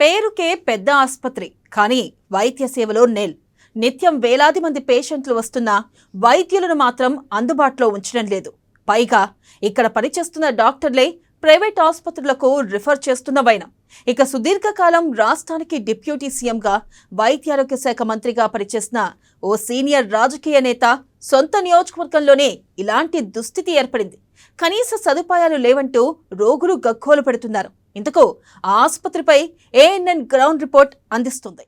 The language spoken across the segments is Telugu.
పేరుకే పెద్ద ఆస్పత్రి కానీ వైద్య సేవలో నేల్. నిత్యం వేలాది మంది పేషెంట్లు వస్తున్నా వైద్యులను మాత్రం అందుబాటులో ఉంచడం లేదు. పైగా ఇక్కడ పనిచేస్తున్న డాక్టర్లే ప్రైవేట్ ఆసుపత్రులకు రిఫర్ చేస్తున్న వైనం. ఇక సుదీర్ఘకాలం రాష్ట్రానికి డిప్యూటీ సీఎంగా వైద్యారోగ్య శాఖ మంత్రిగా పనిచేసిన ఓ సీనియర్ రాజకీయ నేత సొంత నియోజకవర్గంలోనే ఇలాంటి దుస్థితి ఏర్పడింది. కనీస సదుపాయాలు లేవంటూ రోగులు గగ్గోలు పెడుతున్నారు. ఇందుకు ఆ ఆసుపత్రిపై ఏఎన్ఎన్ గ్రౌండ్ రిపోర్ట్ అందిస్తుంది.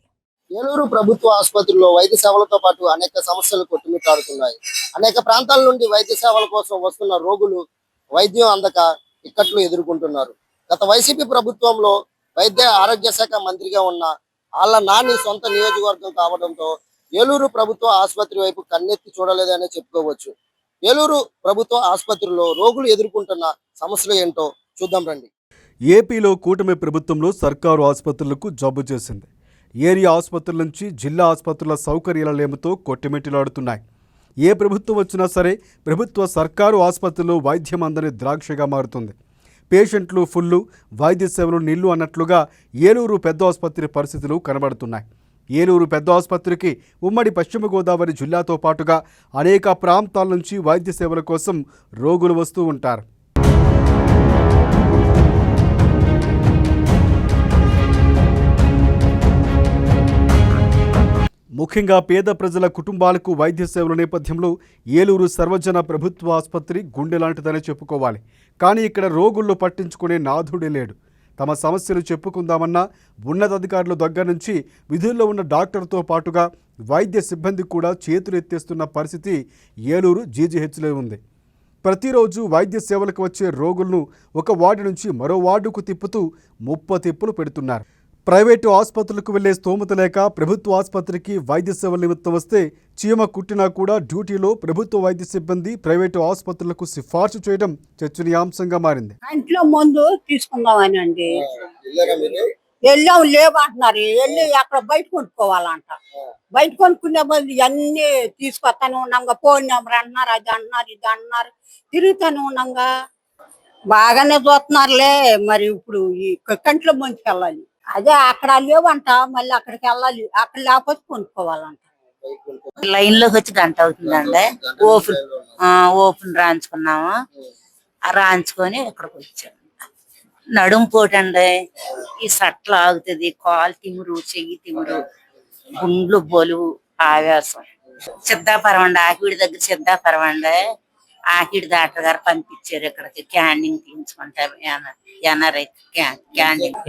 ఏలూరు ప్రభుత్వ ఆసుపత్రిలో వైద్య సేవలతో పాటు అనేక సమస్యలు కొట్టుమిట్టాడుతున్నాయి. అనేక ప్రాంతాల నుండి వైద్య సేవల కోసం వస్తున్న రోగులు వైద్యం అందక ఇక్కట్లు ఎదుర్కొంటున్నారు. గత వైసీపీ ప్రభుత్వంలో వైద్య ఆరోగ్య శాఖ మంత్రిగా ఉన్న ఆళ్ల నాని సొంత నియోజకవర్గం కావడంతో ఏలూరు ప్రభుత్వ ఆసుపత్రి వైపు కన్నెత్తి చూడలేదనే చెప్పుకోవచ్చు. ఏలూరు ప్రభుత్వ ఆసుపత్రిలో రోగులు ఎదుర్కొంటున్న సమస్యలు ఏంటో చూద్దాం రండి. ఏపీలో కూటమి ప్రభుత్వంలో సర్కారు ఆసుపత్రులకు జబ్బు చేసింది. ఏరియా ఆసుపత్రుల నుంచి జిల్లా ఆసుపత్రుల సౌకర్యాల లేమితో కొట్టిమిట్టిలాడుతున్నాయి. ఏ ప్రభుత్వం వచ్చినా సరే ప్రభుత్వ సర్కారు ఆసుపత్రుల్లో వైద్యం అందని ద్రాక్షగా మారుతుంది. పేషెంట్లు ఫుల్లు, వైద్య సేవలు నిల్లు అన్నట్లుగా ఏలూరు పెద్ద ఆసుపత్రి పరిస్థితులు కనబడుతున్నాయి. ఏలూరు పెద్ద ఆసుపత్రికి ఉమ్మడి పశ్చిమ గోదావరి జిల్లాతో పాటుగా అనేక ప్రాంతాల నుంచి వైద్య సేవల కోసం రోగులు వస్తూ ఉంటారు. ముఖ్యంగా పేద ప్రజల కుటుంబాలకు వైద్య సేవల నేపథ్యంలో ఏలూరు సర్వజన ప్రభుత్వ ఆసుపత్రి గుండె లాంటిదని చెప్పుకోవాలి. కానీ ఇక్కడ రోగుల్లో పట్టించుకునే నాథుడే లేడు. తమ సమస్యలు చెప్పుకుందామన్నా ఉన్నతాధికారుల దగ్గర నుంచి విధుల్లో ఉన్న డాక్టర్తో పాటుగా వైద్య సిబ్బంది కూడా చేతులు ఎత్తేస్తున్న పరిస్థితి ఏలూరు జీజీహెచ్లో ఉంది. ప్రతిరోజు వైద్య సేవలకు వచ్చే రోగులను ఒక వార్డు నుంచి మరో వార్డుకు తిప్పుతూ ముప్పతిప్పులు పెడుతున్నారు. ప్రైవేటు ఆసుపత్రులకు వెళ్లే స్తోమత లేక ప్రభుత్వ ఆసుపత్రికి వైద్య సేవల నిమిత్తం వస్తే చీమ కుట్టినా కూడా డ్యూటీలో ప్రభుత్వ వైద్య సిబ్బంది ప్రైవేటు ఆసుపత్రులకు సిఫార్సు చేయడం చర్చనీయాంశంగా మారింది. ఇంట్లో ముందు తీసుకుందామని అండి వెళ్ళాం లేవంటున్నారు. వెళ్ళి అక్కడ బయట కొనుక్కోవాలంట. బయట కొనుక్కునే బదులు ఇవన్నీ తీసుకొస్తాను ఉన్నాగా. ఫోన్ నెంబర్ అంటున్నారు, అది అంటున్నారు, ఇది అంటున్నారు, తిరుగుతాను ఉన్నాగా. బాగానే చూస్తున్నారులే. మరి ఇప్పుడు ఈ కంట్లో మంచికి వెళ్ళాలి. అదే అక్కడ లేవంట, మళ్ళీ అక్కడికి వెళ్ళాలి. అక్కడ లేకపోతే కొనుక్కోవాలంట. లైన్ లోకి వచ్చి గంట అవుతుందండి. ఓపెన్ రాయించుకున్నాము. రాయించుకొని ఇక్కడికి వచ్చాము. నడుము పోటండి, ఈ సట్లు ఆగుతుంది, కాలు తిమురు, చెయ్యి తిమురు, గుండ్లు బొలువు, ఆవేశం. సిద్ధాపురం అండి, ఆకివిడి దగ్గర సిద్ధాపురం అండి. ఆకిడి డాక్టర్ గారు పంపించారు ఇక్కడికి క్యానింగ్ తీయించుకుంటారు. ఎన్ఆర్ఐ క్యానింగ్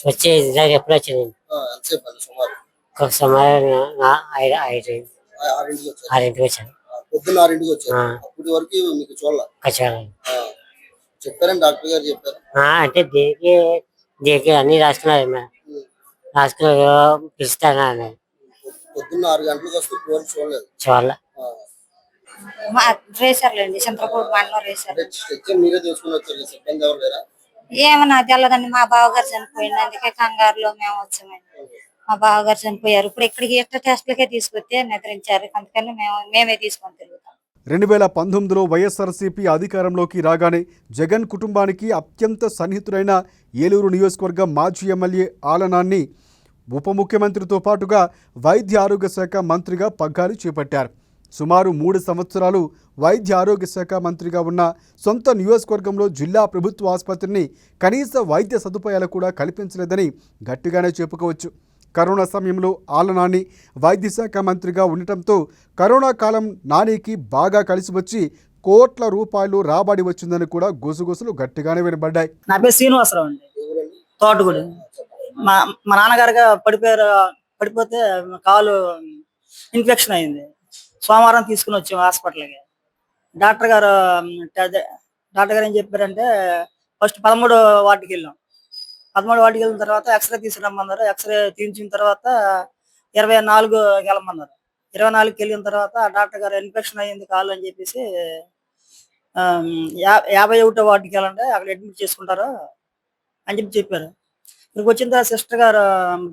వచ్చే ఎప్పుడు వచ్చింది? ఆరింటికి వచ్చాను. పొద్దున్న 6ంటికి వచ్చారు. అప్పటి వరకు మీకు చెప్పారని డాక్టర్ గారు చెప్పారు. అంటే దేనికి అన్ని రాసుకున్నారు. రాసుకున్నారు పిలుస్తాను. పొద్దున్న 6 గంటలకు వస్తే చూడలేదు. రేసారులేండి, చంద్రపూడి మండలం రేసారు. మీరే తీసుకుని వచ్చారు, సిబ్బంది ఎవరు లేరా? ఏమన్నా తెల్లదండి, మా బావగారు చనిపోయింది, అందుకే కంగారులో మేము వచ్చామండి. మా బావగారు చనిపోయారు. ఇప్పుడు ఇక్కడికి ఎట్లా టెస్టులకే తీసుకొస్తే నిద్రించారు. అందుకని మేమే తీసుకొని తిరుగుతాం. 2019లో వైఎస్ఆర్సీపీ అధికారంలోకి రాగానే జగన్ కుటుంబానికి అత్యంత సన్నిహితుడైన ఏలూరు నియోజకవర్గం మాజీ ఎమ్మెల్యే ఆళ్ల నాని ఉప ముఖ్యమంత్రితో పాటుగా వైద్య ఆరోగ్య శాఖ మంత్రిగా పగ్గాలు చేపట్టారు. సుమారు 3 సంవత్సరాలు వైద్య ఆరోగ్య శాఖ మంత్రిగా ఉన్న సొంత నియోజకవర్గంలో జిల్లా ప్రభుత్వ ఆసుపత్రిని కనీస వైద్య సదుపాయాలు కూడా కల్పించలేదని గట్టిగానే చెప్పుకోవచ్చు. కరోనా సమయంలో ఆళ్ల నాని వైద్య శాఖ మంత్రిగా ఉండటంతో కరోనా కాలం నానికి బాగా కలిసి వచ్చి కోట్ల రూపాయలు రాబడి వచ్చిందని కూడా గుసగుసలు గట్టిగానే వినబడ్డాయి. నా పేరు శ్రీనివాసరావు అండి, తోటగూడి. మా నాన్నగారుగా పడిపోతే కాలు ఇన్ఫెక్షన్ అయింది. సోమవారం తీసుకుని వచ్చాము హాస్పిటల్కి. డాక్టర్ గారు ఏం చెప్పారంటే ఫస్ట్ 13 వార్డుకి వెళ్ళాం. 13 వార్డుకి వెళ్ళిన తర్వాత ఎక్స్రే తీసుకురమ్మన్నారు. ఎక్స్రే తీయించిన తర్వాత 24 వెళ్ళమన్నారు. 24కి వెళ్ళిన తర్వాత డాక్టర్ గారు ఇన్ఫెక్షన్ అయ్యింది కాలు అని చెప్పేసి 51వ వార్డుకి వెళ్ళండి, అక్కడ అడ్మిట్ చేసుకుంటారు అని చెప్పారు. ఇక్కడికి వచ్చిన తర్వాత సిస్టర్ గారు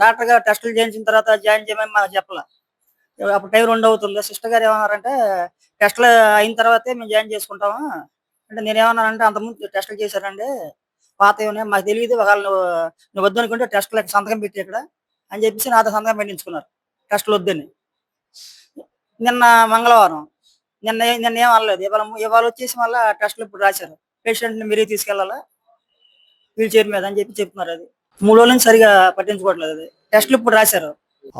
డాక్టర్ గారు టెస్టులు చేయించిన తర్వాత జాయిన్ చేయమని మాకు చెప్పాల. అప్పుడు టైం 2 అవుతుంది. సిస్టర్ గారు ఏమన్నారంటే టెస్టులు అయిన తర్వాతే మేము జాయిన్ చేసుకుంటాము అంటే, నేనేమన్నానంటే అంతకుముందు టెస్టులు చేశారండి, పాత ఉన్నాయి మాకు తెలియదు, ఒకవేళ నువ్వు వద్దు అనుకుంటే టెస్ట్లకు సంతకం పెట్టి ఇక్కడ అని చెప్పేసి నాతో సంతకం పెట్టించుకున్నారు టెస్టులు వద్దని. నిన్న మంగళవారం, నిన్న ఏం అనలేదు. ఇవాళ వచ్చేసి మళ్ళీ టెస్టులు ఇప్పుడు రాశారు. పేషెంట్ని మీరే తీసుకెళ్లాలా వీల్ చైర్ మీద అని చెప్పి చెప్తున్నారు. అది 3 రోజుల నుంచి సరిగా పట్టించుకోవట్లేదు. అది టెస్టులు ఇప్పుడు రాశారు.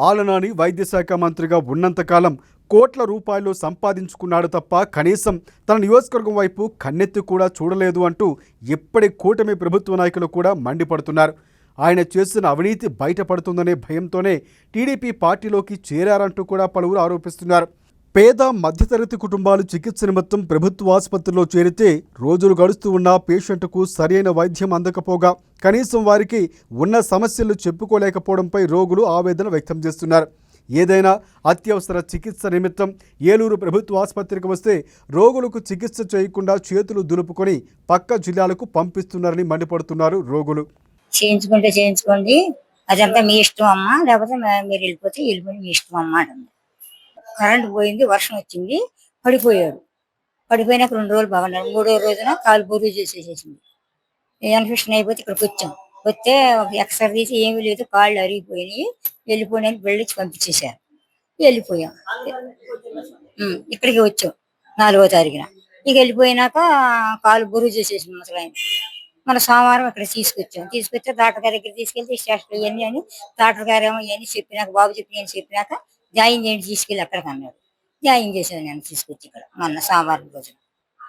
ఆలనాని వైద్య శాఖ మంత్రిగా ఉన్నంతకాలం కోట్ల రూపాయలు సంపాదించుకున్నాడు తప్ప కనీసం తన నియోజకవర్గం వైపు కన్నెత్తి కూడా చూడలేదు అంటూ ఇప్పటి కూటమి ప్రభుత్వ నాయకులు కూడా మండిపడుతున్నారు. ఆయన చేసిన అవినీతి బయటపడుతుందనే భయంతోనే టీడీపీ పార్టీలోకి చేరారంటూ కూడా పలువురు ఆరోపిస్తున్నారు. పేద మధ్యతరగతి కుటుంబాలు చికిత్స నిమిత్తం ప్రభుత్వ ఆసుపత్రిలో చేరితే రోజులు గడుస్తూ ఉన్న పేషెంట్కు సరైన వైద్యం అందకపోగా కనీసం వారికి ఉన్న సమస్యలు చెప్పుకోలేకపోవడంపై రోగులు ఆవేదన వ్యక్తం చేస్తున్నారు. ఏదైనా అత్యవసర చికిత్స నిమిత్తం ఏలూరు ప్రభుత్వ ఆసుపత్రికి వస్తే రోగులకు చికిత్స చేయకుండా చేతులు దులుపుకొని పక్క జిల్లాలకు పంపిస్తున్నారని మండిపడుతున్నారు రోగులు. చేయించుకోండి, అదంతా మీ ఇష్టం అమ్మా, లేకపోతే మీరు వెళ్ళిపోయి మీ ఇష్టం అమ్మా అంటుంది. కరెంట్ పోయింది, వర్షం వచ్చింది, పడిపోయాడు. పడిపోయినాక 2 రోజులు బాగున్నాడు. 3వ రోజున కాలు బొరుగు చేసేసింది. ఇన్ఫెక్షన్ అయిపోతే ఇక్కడికి వచ్చాం. వస్తే ఎక్స్రే తీసి ఏమీ లేదు, కాళ్ళు అరిగిపోయినాయి, వెళ్ళిపోయినాయి వెళ్ళిచ్చి పంపించేశారు. వెళ్ళిపోయాం. ఇక్కడికి వచ్చాం 4వ తారీఖున. ఇక వెళ్ళిపోయినాక కాలు బొరుగు చేసేసింది ముసలాయన. మన సోమవారం ఇక్కడ తీసుకొస్తే డాక్టర్ గారి దగ్గర తీసుకెళ్తే స్టేషన్ ఇవన్నీ అని డాక్టర్ గారు ఏమో ఇవన్నీ చెప్పినాక, బాబు చెప్పినాక జాయిన్ చేయండి తీసుకెళ్ళి అక్కడికి అన్నాడు. జాయిన్ చేశాను నేను తీసుకొచ్చి ఇక్కడ మొన్న సోమవారం రోజున.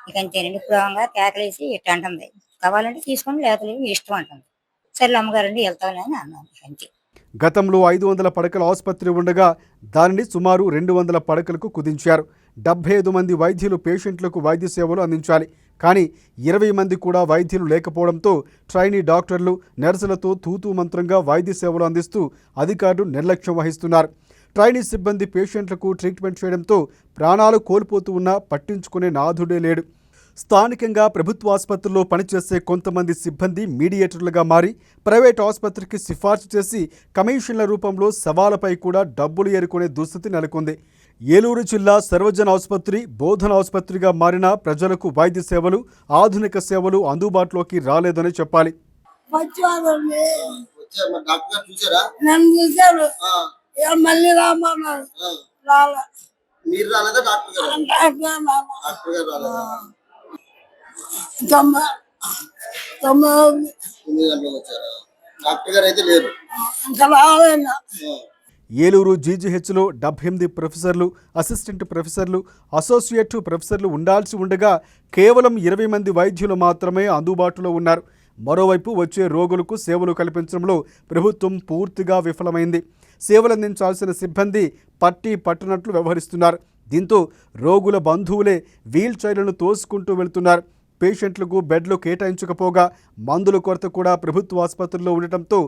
ఇక అంతేనండి. ఇప్పుడు కేకలేసి ఇట్లా అంటుంది, కావాలంటే తీసుకోండి లేకపోతే మీ ఇష్టం అంటుంది. సరే అమ్మగారండి వెళ్తామని అన్నాను. అంతే. గతంలో 500 పడకల ఆసుపత్రి ఉండగా దానిని సుమారు 200 పడకలకు కుదించారు. 75 మంది వైద్యులు పేషెంట్లకు వైద్య సేవలు అందించాలి. కానీ 20 మంది కూడా వైద్యులు లేకపోవడంతో ట్రైనీ డాక్టర్లు, నర్సులతో తూతూ మంత్రంగా వైద్య సేవలు అందిస్తూ అధికారులు నిర్లక్ష్యం వహిస్తున్నారు. ట్రైనీ సిబ్బంది పేషెంట్లకు ట్రీట్మెంట్ చేయడంతో ప్రాణాలు కోల్పోతూ ఉన్నా పట్టించుకునే నాథుడే లేడు. స్థానికంగా ప్రభుత్వ ఆసుపత్రుల్లో పనిచేసే కొంతమంది సిబ్బంది మీడియేటర్లుగా మారి ప్రైవేట్ ఆసుపత్రికి సిఫార్సు చేసి కమిషన్ల రూపంలో సవాలపై కూడా డబ్బులు ఏరుకునే దుస్థితి నెలకొంది. ఏలూరు జిల్లా సర్వజన ఆసుపత్రి బోధన ఆసుపత్రిగా మారిన ప్రజలకు వైద్య సేవలు, ఆధునిక సేవలు అందుబాటులోకి రాలేదని చెప్పాలి. మళ్ళీ రామన్నారు. మీరు రాలేదా? డాక్టర్ గారు రాలేదా? 9 గంటలకు వచ్చారా? డాక్టర్ గారు అయితే లేరు. ఏలూరు జీజీహెచ్లో 78 ప్రొఫెసర్లు, అసిస్టెంట్ ప్రొఫెసర్లు, అసోసియేట్ ప్రొఫెసర్లు ఉండాల్సి ఉండగా కేవలం 20 మంది వైద్యులు మాత్రమే అందుబాటులో ఉన్నారు. మరోవైపు వచ్చే రోగులకు సేవలు కల్పించడంలో ప్రభుత్వం పూర్తిగా విఫలమైంది. సేవలందించాల్సిన సిబ్బంది పట్టనట్లు వ్యవహరిస్తున్నారు. దీంతో రోగుల బంధువులే వీల్ చైర్లను తోసుకుంటూ వెళ్తున్నారు. పేషెంట్లకు బెడ్లు కేటాయించకపోగా మందుల కొరత కూడా ప్రభుత్వ ఆసుపత్రుల్లో ఉండటంతో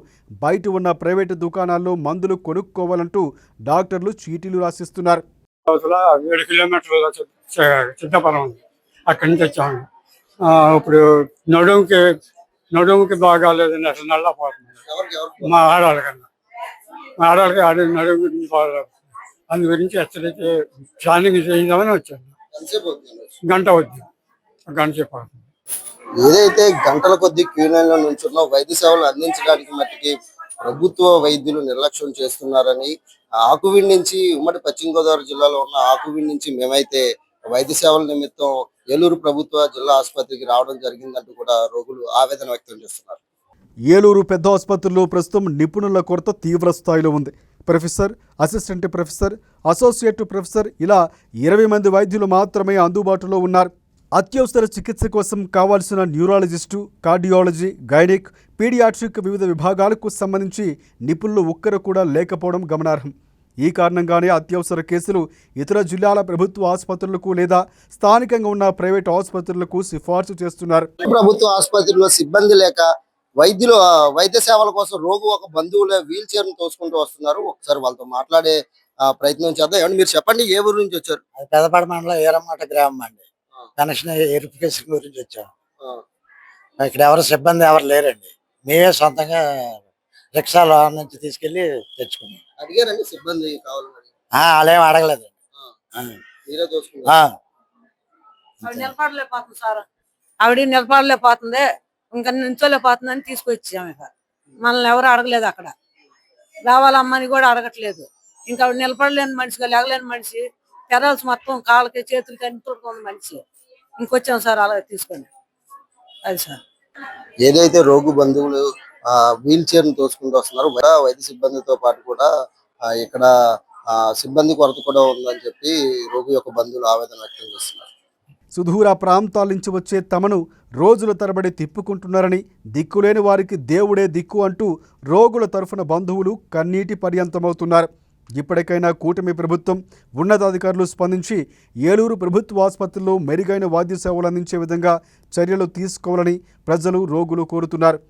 బయట ఉన్న ప్రైవేటు దుకాణాల్లో మందులు కొనుక్కోవాలంటూ డాక్టర్లు చీటీలు రాసిస్తున్నారు. 7 కిలోమీటర్ల చిత్తపురం ఉంది, అక్కడి నుంచి వచ్చాము. ఇప్పుడు నడుముకి బాగాలేదండి, అసలు నల్లపోతుంది. మా ఆడవాళ్ళకి నడుము గురించి బాగా, అందు గురించి హెచ్చరిక స్కానింగ్ చేయిందామని వచ్చాను. గంట వద్దు, గంట చెప్పాలి. ఏదైతే గంటల కొద్ది క్యూ లైన్ లో నుంచున్న వైద్య సేవలు అందించడానికి మట్టికి ప్రభుత్వ వైద్యులు నిర్లక్ష్యం చేస్తున్నారని, ఆకువీడి నుంచి, ఉమ్మడి పశ్చిమ గోదావరి జిల్లాలో ఉన్న ఆకువీడి నుంచి మేమైతే వైద్య సేవల నిమిత్తం ఏలూరు ప్రభుత్వ జిల్లా ఆసుపత్రికి రావడం జరిగిందంటూ కూడా రోగులు ఆవేదన వ్యక్తం చేస్తున్నారు. ఏలూరు పెద్ద ఆసుపత్రిలో ప్రస్తుతం నిపుణుల కొరత తీవ్ర స్థాయిలో ఉంది. Professor, assistant professor, associate professor ఇలా 20 మంది వైద్యులు మాత్రమే అందుబాటులో ఉన్నారు. అత్యవసర చికిత్స కోసం కావాల్సిన న్యూరాలజిస్టు, కార్డియాలజీ, గైనిక్, పీడియాట్రిక్ వివిధ విభాగాలకు సంబంధించి నిపుణులు ఒక్కరు కూడా లేకపోవడం గమనార్హం. ఈ కారణంగానే అత్యవసర కేసులు ఇతర జిల్లాల ప్రభుత్వ ఆసుపత్రులకు లేదా స్థానికంగా ఉన్న ప్రైవేట్ ఆసుపత్రులకు సిఫార్సు చేస్తున్నారు. ప్రభుత్వ ఆసుపత్రిలో సిబ్బంది లేక వైద్య సేవల కోసం రోగు ఒక బంధువులే వీల్ చైర్ తోసుకుంటూ వస్తున్నారు. ఒకసారి వాళ్ళతో మాట్లాడే ప్రయత్నం చేద్దాం. ఏమంటే మీరు చెప్పండి, ఏ ఊరు నుంచి వచ్చారు? పెదపాడు మండలం ఏరమ్మాట గ్రామం అండి. పెన్షన్ వెరిఫికేషన్ గురించి వచ్చాం. ఇక్కడ ఎవరు సిబ్బంది ఎవరు లేరండి. మేమే సొంతంగా రిక్షాలో నుంచి తీసుకెళ్లి తెచ్చుకున్నాం. అడిగారండి సిబ్బంది కావాలని? వాళ్ళేం అడగలేదు. నిలబడలేకపోతుంది సార్, ఆవిడ నిలబడలేకపోతుంది. ఇంకా నించోలేకపోతుందని తీసుకొచ్చాము. ఇక మనల్ని ఎవరు అడగలేదు, అక్కడ రావాలమ్మని కూడా అడగట్లేదు. ఇంకా నిలబడలేని మనిషిగా, లేగలేని మనిషి, తెరాల్సి మొత్తం కాళ్ళకి చేతులకి అన్ని తోడుకున్న మనిషి. ఇంకొచ్చాం సార్ అలా తీసుకొని. అది సార్ ఏదైతే రోగు బంధువులు వీల్ చైర్ ను తోసుకుంటూ వస్తున్నారు, వైద్య సిబ్బందితో పాటు కూడా ఇక్కడ సిబ్బంది కొరత కూడా ఉందని చెప్పి రోగి యొక్క బంధువులు ఆవేదన వ్యక్తం చేస్తున్నారు. సుదూర ప్రాంతాల నుంచి వచ్చే తమను రోజుల తరబడి తిప్పుకుంటున్నారని, దిక్కులేని వారికి దేవుడే దిక్కు అంటూ రోగుల తరఫున బంధువులు కన్నీటి పర్యంతమవుతున్నారు. ఇప్పటికైనా కూటమి ప్రభుత్వం ఉన్నతాధికారులు స్పందించి ఏలూరు ప్రభుత్వ ఆసుపత్రిలో మెరుగైన వైద్య సేవలు అందించే విధంగా చర్యలు తీసుకోవాలని ప్రజలు, రోగులు కోరుతున్నారు.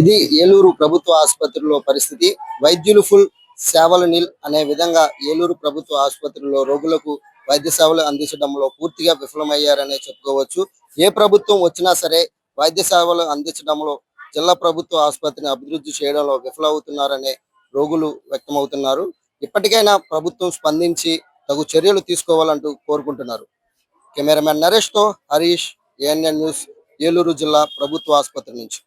ఇది ఏలూరు ప్రభుత్వ ఆసుపత్రిలో పరిస్థితి. వైద్యులు ఫుల్, సేవలు నిల్ అనే విధంగా ఏలూరు ప్రభుత్వ ఆసుపత్రిలో రోగులకు వైద్య సేవలు అందించడంలో పూర్తిగా విఫలమయ్యారనే చెప్పుకోవచ్చు. ఏ ప్రభుత్వం వచ్చినా సరే వైద్య సేవలు అందించడంలో జిల్లా ప్రభుత్వ ఆసుపత్రిని అభివృద్ధి చేయడంలో విఫలమవుతున్నారనే రోగులు వ్యక్తమవుతున్నారు. ఇప్పటికైనా ప్రభుత్వం స్పందించి తగు చర్యలు తీసుకోవాలంటూ కోరుకుంటున్నారు. కెమెరామెన్ నరేష్ తో హరీష్, ANN న్యూస్, ఏలూరు జిల్లా ప్రభుత్వ ఆసుపత్రి నుంచి.